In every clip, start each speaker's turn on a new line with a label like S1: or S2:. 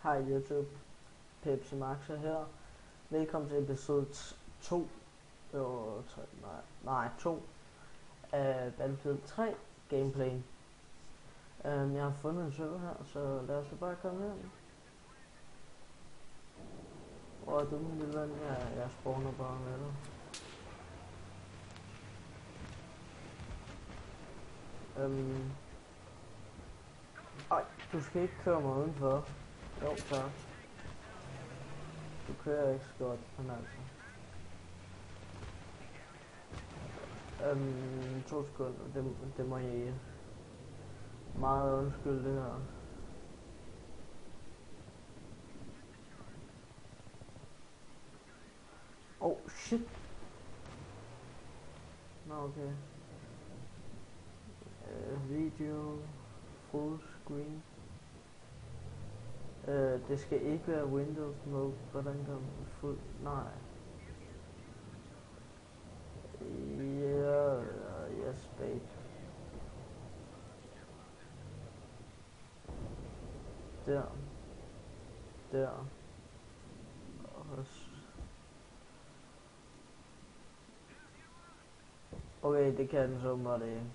S1: Hej YouTube, Pepsi Maxa her. Velkommen til episode 2, 2 af Battlefield 3 gameplay. Jeg har fundet en server her, så lad os da bare komme her. Hvor er du, min lille ven? Jeg spawner bare med dig. Ej, du skal ikke køre mig udenfor. Jo, tak. Du kører ikke så godt, men altså. 2 sekunder, det må jeg ikke. Meget undskyld det her. Oh shit. Nå okay. Video full screen. Det skal ikke være Windows mode. Hvordan kan man fuld? Nej. Yeah, yes babe. Der. Okay, det kan den så meget ikke.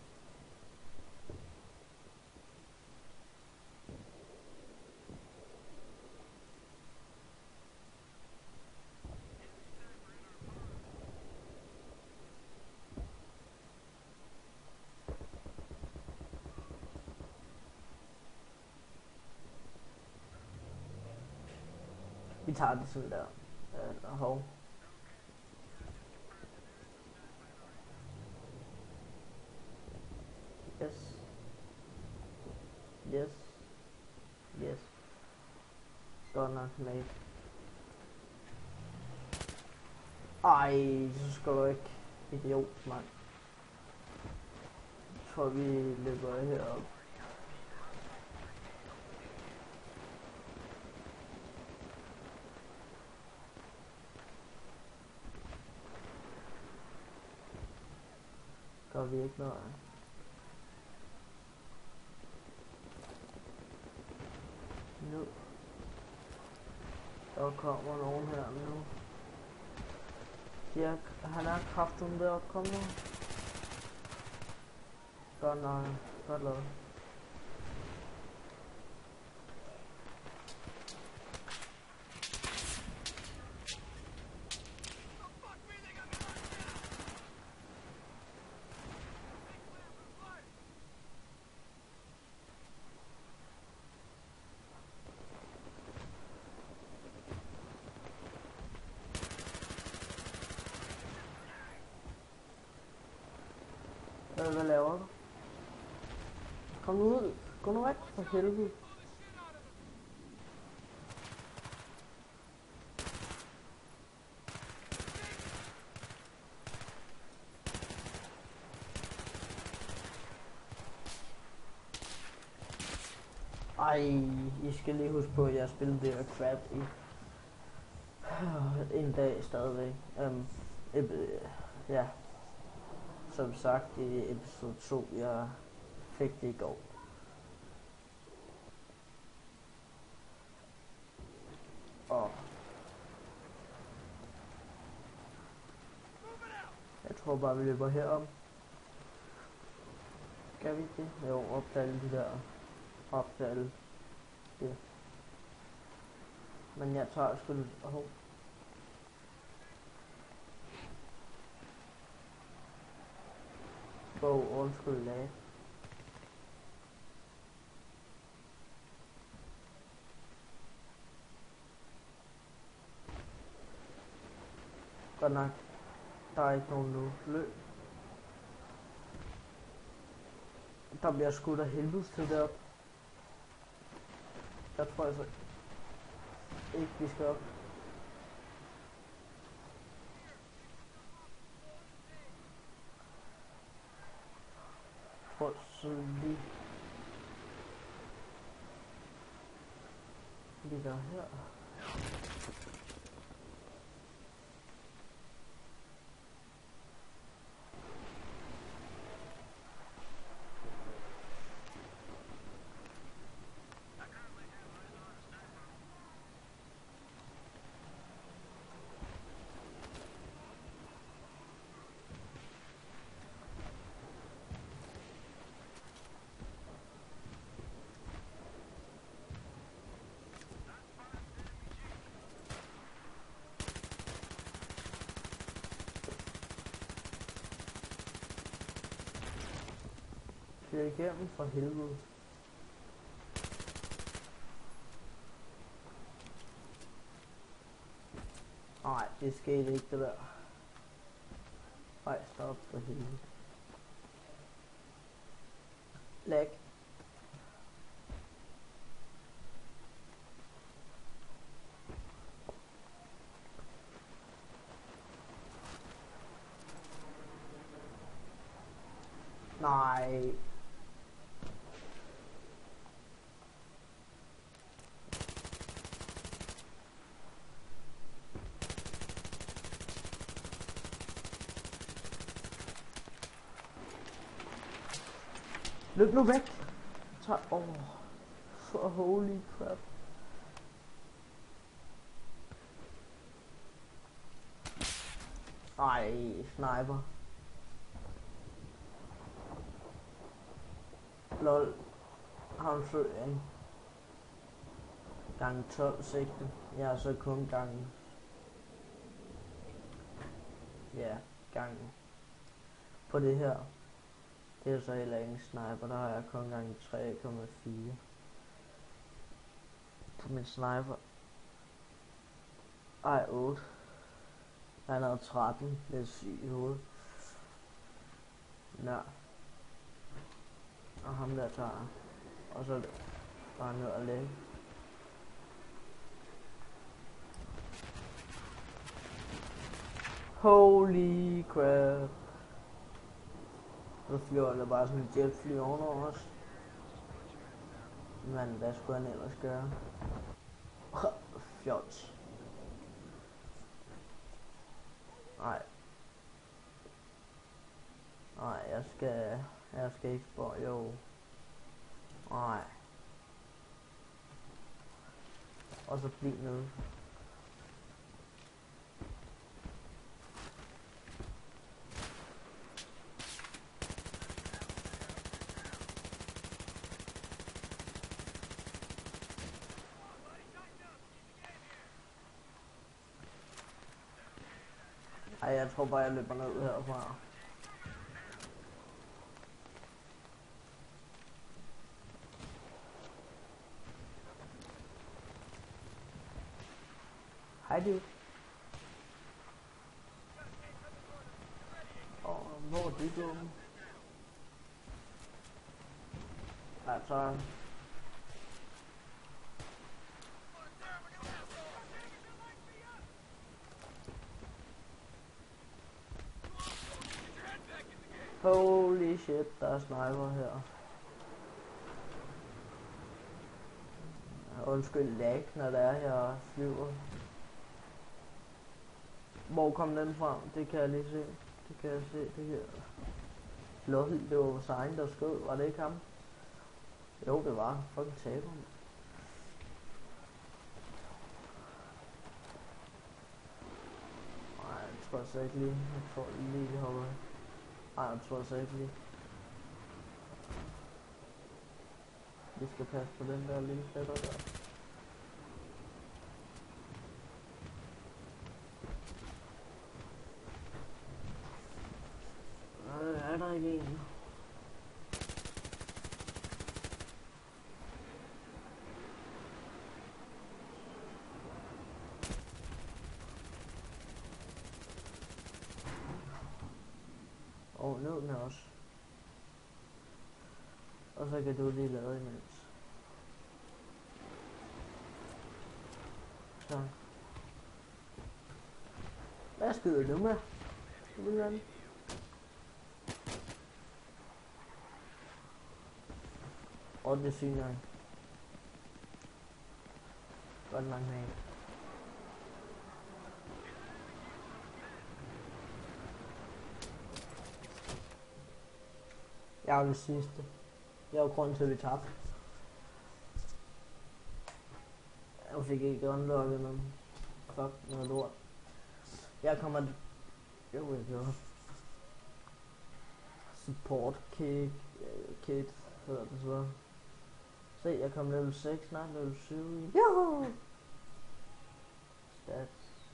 S1: Vi tager det sådan der. Hov. Yes. Godt nok, mate. Ej, så skal du ikke. Idiot, mand. Jeg tror, vi løber herop. Gør vi ikke noget? Nu. Der kommer nogen her nu. Ja, han er kraften ved at komme nu. Godt nok. Godt lavet. Hvad laver du? Kom nu ud. Gå nu væk for helvede. Ej, I skal lige huske på, at jeg spillede det her crap i en dag stadigvæk. Ja. Som sagt i episode 2, jeg fik det i går. Og jeg tror bare, vi løber herom. Skal vi det? Jo, opdage de der. Opdage det. Men jeg tager sgu lidt. Undskyld lag. Godt nok. Der er ikke nogen nu. Løb. Der bliver skudt af helvedes til derop. Jeg tror altså ikke vi skal op. Prøv sådan lige der her. det igennem for helvede. Nej, det skete ikke det der. Nej, stop for helvede. Lag. Nej. Løb nu væk. For holy crap. Ej, sniper. Lol. Han født en gang 12 sigte. Jeg er så kun gang. Ja, gang. På det her. Det er så heller ingen sniper. Der har jeg kun gang 3,4. På min sniper. Ej, 8. Han havde 13. Lidt syg i hovedet. Nå. Og ham der tager. Og så bare ned og lægge. Holy crap. Så flyver der bare sådan et jetfly ovenover os. Men hvad skulle han ellers gøre? Fjols. Nej. Nej, jeg skal ikke spørge, jo. Nej. Og så bliv nede. Ej, jeg tror bare, jeg løber ned herfra. Hej du. Hvor er det dumme? Altså. Holy shit, der er sniper her. Undskyld lag, når det er her flyver. Hvor kom den frem? Det kan jeg lige se. Det kan jeg se, det her. Lol, det var vores egen, der skød. Var det ikke ham? Jo, det var. Fucking taber. Nej, jeg tror så ikke lige. Jeg tror lige, vi hopper. Nej, jeg tror så ikke lige. Vi skal passe på den der lille fætter der. Er der ikke en? Ned med os. Og så kan du lige lade imens. Så. Hvad skyder du med? Du vil være. Og det syner jeg. Godt langt med. Jeg er den sidste. Jeg var grunden til at vi tabte. Jeg fik ikke unlocket nogen. Fuck noget lort. Jeg kommer. Jo, jeg gjorde. Support kit hedder det så. Se, jeg kom level 6, nej level 7. Joho! Stats.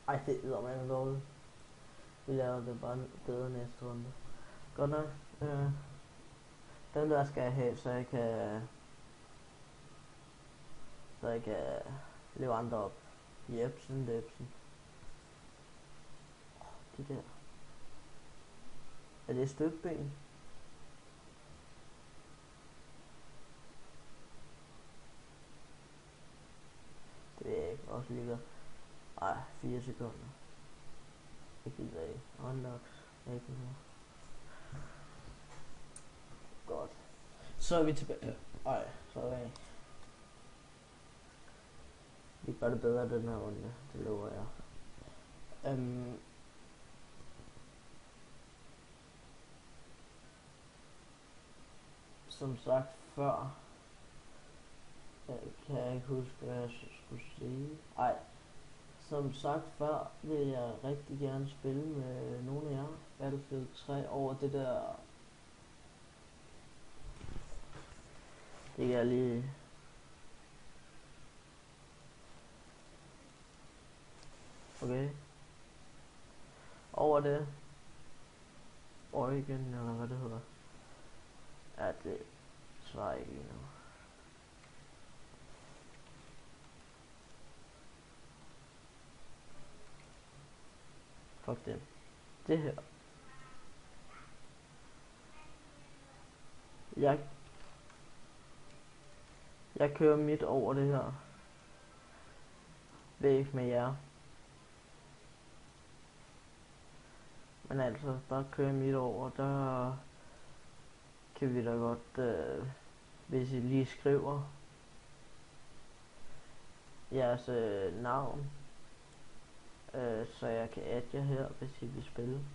S1: Ej, det er man dårligt. Vi laver det bare bedre næste runde. Godt nok. Den der skal jeg have, så jeg kan leve andre op. Jepsen, Lepsen. De der. Er det støbben? Det er ikke også lige godt. Ej, 4 sekunder. Jeg gider ikke. Unlocks. Ikke mere. Godt. Så er vi tilbage. Ej, så er vi. Vi gør det bedre den her runde. Det lover jeg. Som sagt før, kan jeg ikke huske, hvad jeg skulle sige. Ej, som sagt før, vil jeg rigtig gerne spille med nogle af jer. Battlefield 3 over det der. Det kan jeg lige. Okay. Over det. Oregon, eller hvad det hedder. Ja, det svarer ikke lige nu. Fuck det. Det her. Jeg kører midt over det her. Væk med jer. Men altså, bare køre midt over, der kan vi da godt, hvis I lige skriver jeres navn, så jeg kan adde jer her, hvis I vil spille.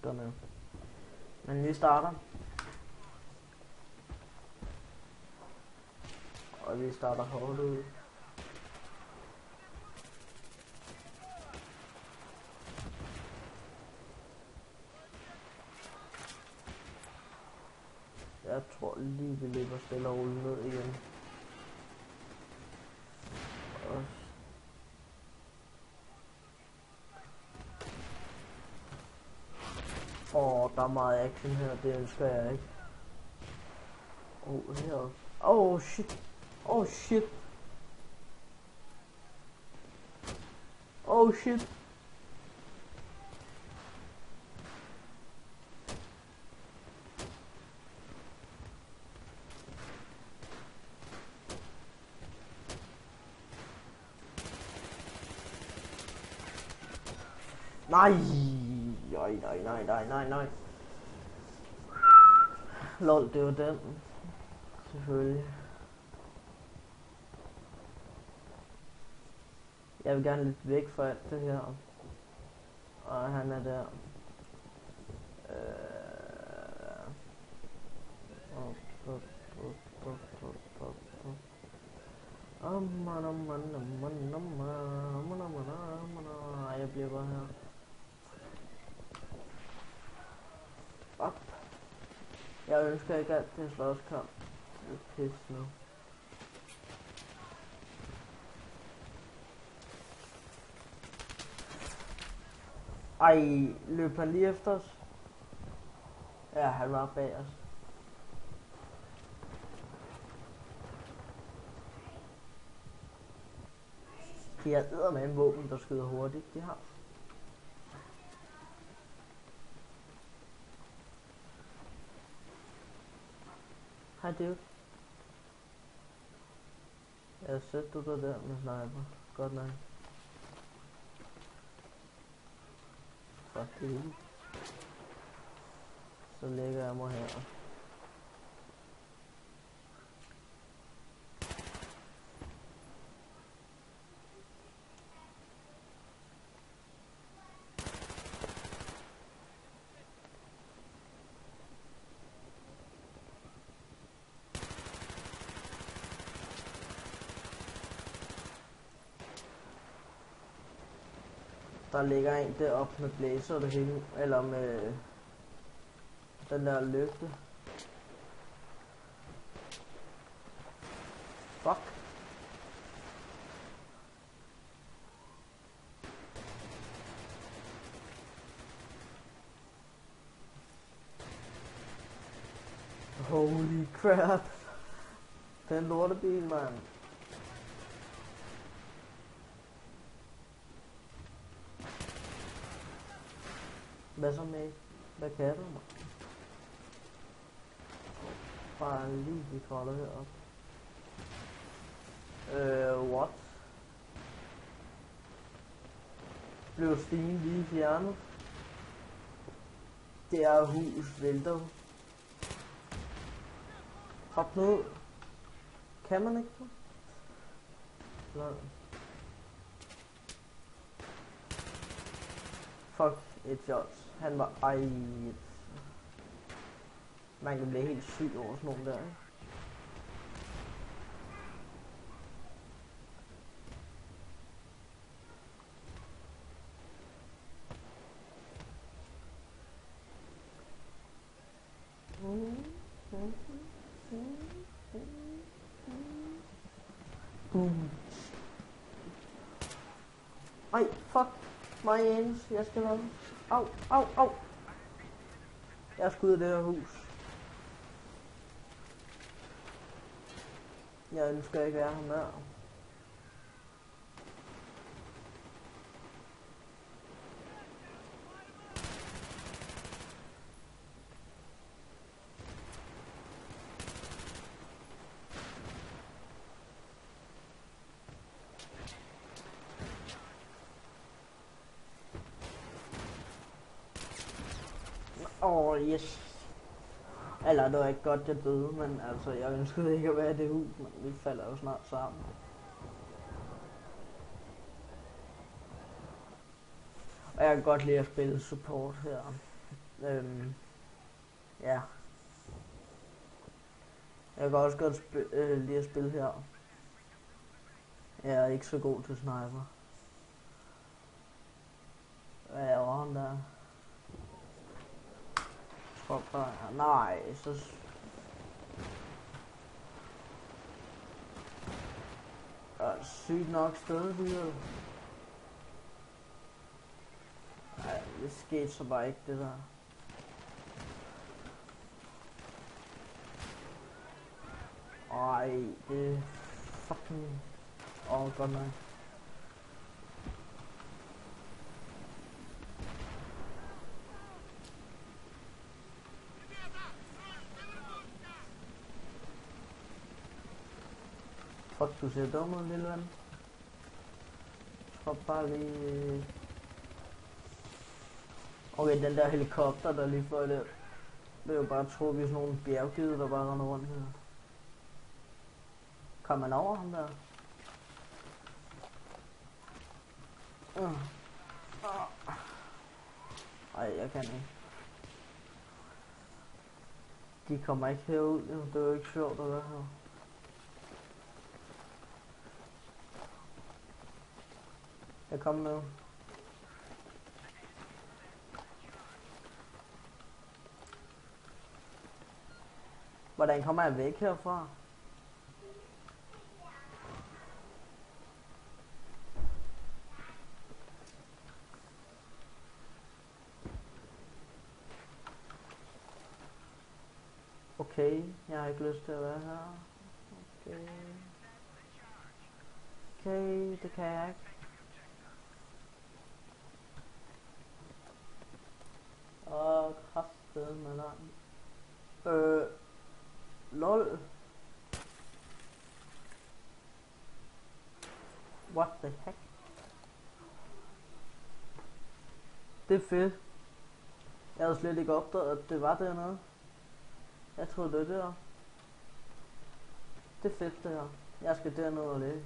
S1: Godt med. Men vi starter. Og vi starter hårdt ud. Jeg tror lige vi løber stille og roligt ned igen. Der er meget action her, det ønsker jeg ikke. Her. Shit. Shit. Shit. Nej. Lol, det var den. Selvfølgelig. Jeg vil gerne lidt væk fra alt det her. Og han er der. Jeg bliver bare her. Fuck. Jeg ønsker ikke alt det slåskamp. Det er pisse nu. Ej, løb han lige efter os? Ja, han var bag os. De har eddermame våben, der skyder hurtigt, de har. Hej dude. Jeg har set du der med sniper. Godt nok. Fuck det. Så lægger jeg mig her. Der ligger en deroppe med blæser det hele, eller med den der lygte. Fuck. Holy crap. Den lortebil, mand. Hvad så med? Hvad kan du, mand? Bare lige de kolder herop. What? Blev stigen lige fjernet? Det er hus vælter. Hop ned. Kan man ikke det? Nej. Fuck et shot. Han var man kan blive helt syg over sådan nogle der, ikke? Ej, fuck mig ens. Jeg skal nok. Au, au, au. Jeg skal ud af det her hus. Jeg ønsker ikke være ham der. Yes. Eller det var ikke godt, jeg døde, men altså, jeg ønskede ikke at være i det hus, men vi falder jo snart sammen. Og jeg kan godt lide at spille support her. Ja. Jeg kan også godt lide at spille her. Jeg er ikke så god til sniper. Hvad er han der? Nej, så... sygt nok støddyret. Nej, det skete så bare ikke, det der. Ej, det er fucking... godt nok. Fuck, du ser dum ud, lille ven. Hop bare lige... Okay, den der helikopter, der lige får det. Det er jo bare tro, vi er sådan nogle bjerggider, der bare render rundt her. Kom man over ham der? Ej, jeg kan ikke. De kommer ikke herud, det er jo ikke sjovt at være her. Jeg kommer med. Hvordan kommer jeg væk herfra? Okay, jeg har ikke lyst til at være her. Okay. Okay, det kan jeg ikke. Og kraftet med lang. LOL. What the heck? Det er fedt. Jeg havde slet ikke opdaget, at det var dernede. Jeg troede det der. Det er fedt det her. Jeg skal derned og lægge.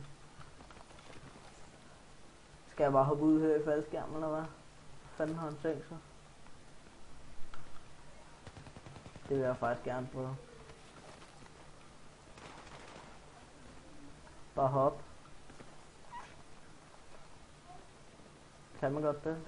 S1: Skal jeg bare hoppe ud her i faldskærmen eller hvad? Fanden har han tænkt sig? Det vil jeg faktisk gerne prøve. Bare hop. Kan man godt det?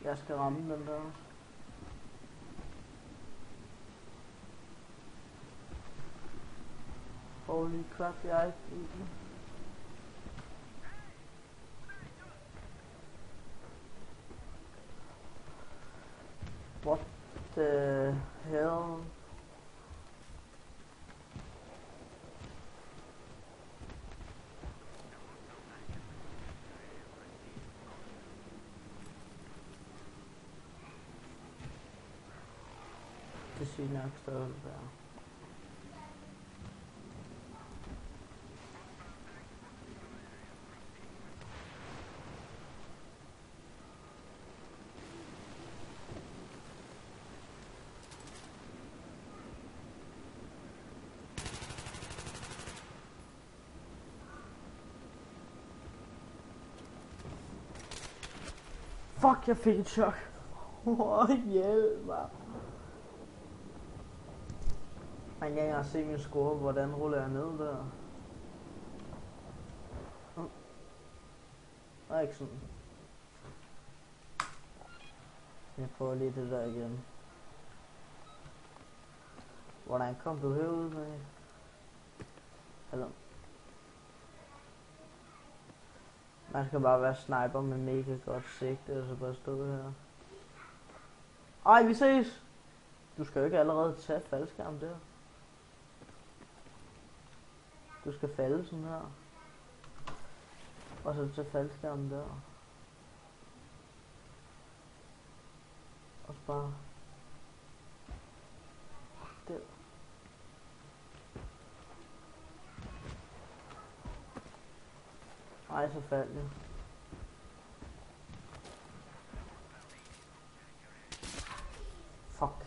S1: Jeg skal ramme den der. Holy crap, jeg er ikke i den. What the hell? Det siger nok stadig der. Fuck, jeg fik et chok. Hjælp mig. Man kan ikke engang se min score, hvordan ruller jeg ned der. Det er ikke sådan. Jeg prøver lige det der igen. Hvordan kom du herud med? Eller? Man skal bare være sniper med mega godt sigte, og så bare stå her. Ej, vi ses! Du skal jo ikke allerede tage faldskærm der. Du skal falde sådan her. Og så tage faldskærmen der. Og så bare... Der. Ej, så faldt jeg. Fuck.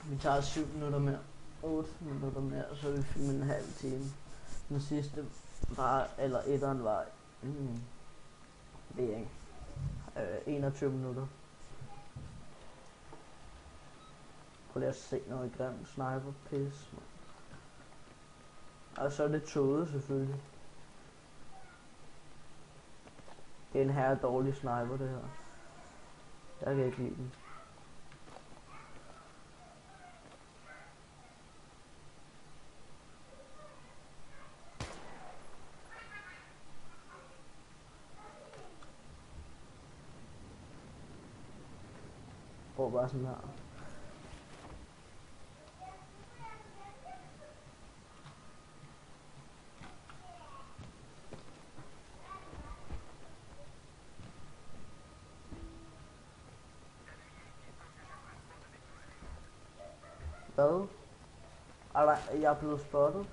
S1: Vi tager 7 minutter mere. 8 minutter mere, så vi filmer en halv time. Den sidste var, eller etteren var, ved jeg ikke, 21 minutter. Prøv lige at se noget grimt sniper pis. Og så er det toget selvfølgelig. Det er en her dårlig sniper det her. Jeg kan ikke lide den. Prøv bare sådan her. Hvad? Jeg er blevet spottet.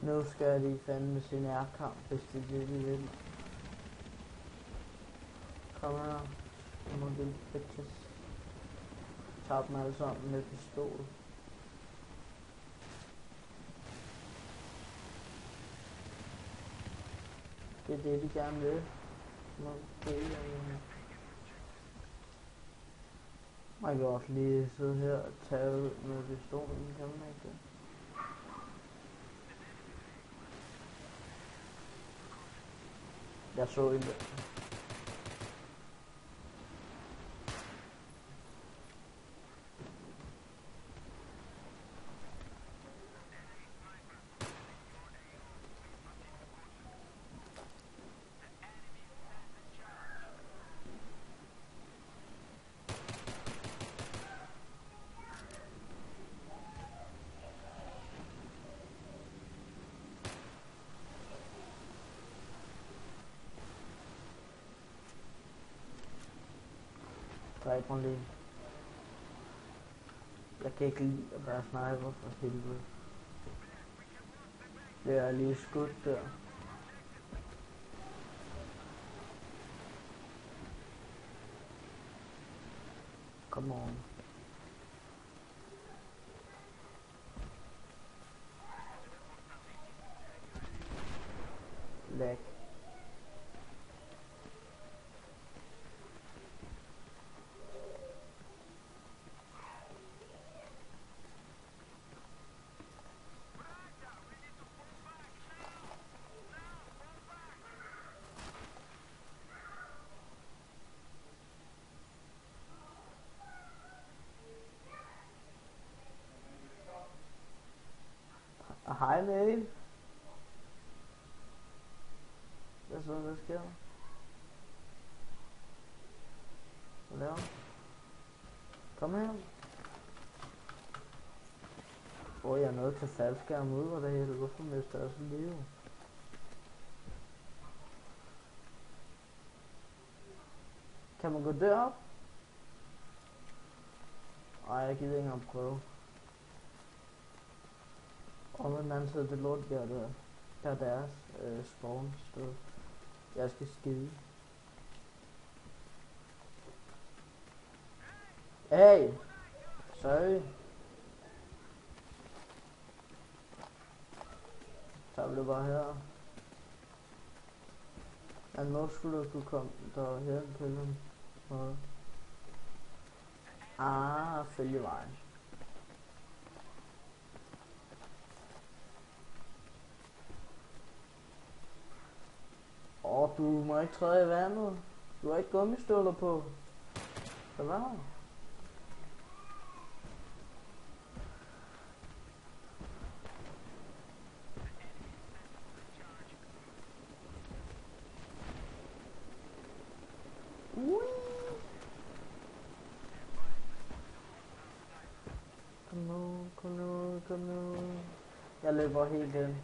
S1: Nu skal de fandme sin ærkamp, hvis de vil. Kom her, nogle lille bitches. Tag dem alle sammen med pistol. Det er det, de gerne vil. Man kan også lige sidde her og tage ud med pistolen, kan man ikke det? Jeg så en der. Dræb mig lige. Jeg kan ikke lide at være sniper for helvede. Det er lige skudt der. Come on. Lag. Hej Mikkel. Hvad så, der sker? Hvad laver du? Kom her. Jeg er nødt til faldskærm ud, hvor det hele. Hvorfor mister jeg så liv? Kan man gå derop? Ej, jeg gider ikke engang prøve. Og med den anden side, det lort der der. Der er deres spawn sted. Jeg skal skide. Hey! Sorry. Så er det bare her. Men nu skulle du kunne komme derhen til dem. Følge vejen. Du må ikke træde i vandet. Du har ikke gummistøvler på. Så hvad? Kom nu. Jeg løber helt ind.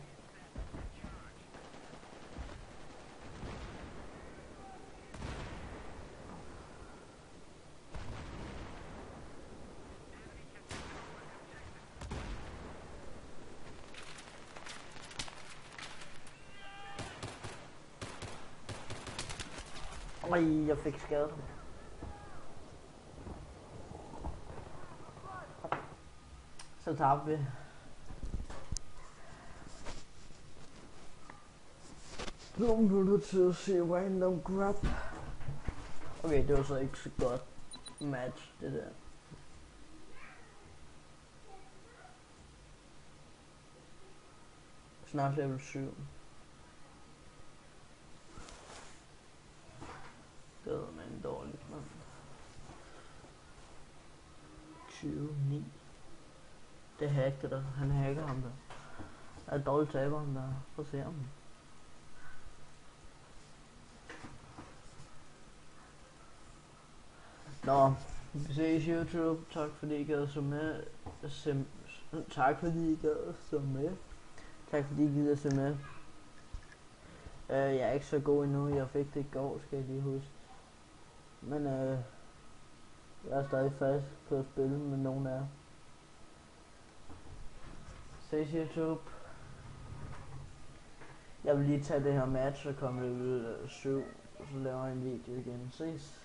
S1: Jeg fik skadet. Så tabte vi. Nu bliver du til at se random grab. Okay, det var så ikke så godt match, det der. Snart level 7. Det var en dårlig mand. 29. Det hacker der. Han hacker ham der. Jeg er dårlig taber ham der. Prøv at se ham. Nå, vi ses YouTube. Tak fordi I gad så med. Tak fordi I gad så med. Tak fordi I gider se med. Jeg er ikke så god endnu. Jeg fik det i går, skal jeg lige huske. Men jeg er stadig fast på at spille med nogen af jer. Ses YouTube. Jeg vil lige tage det her match og komme level 7, og så laver jeg en video igen. Ses.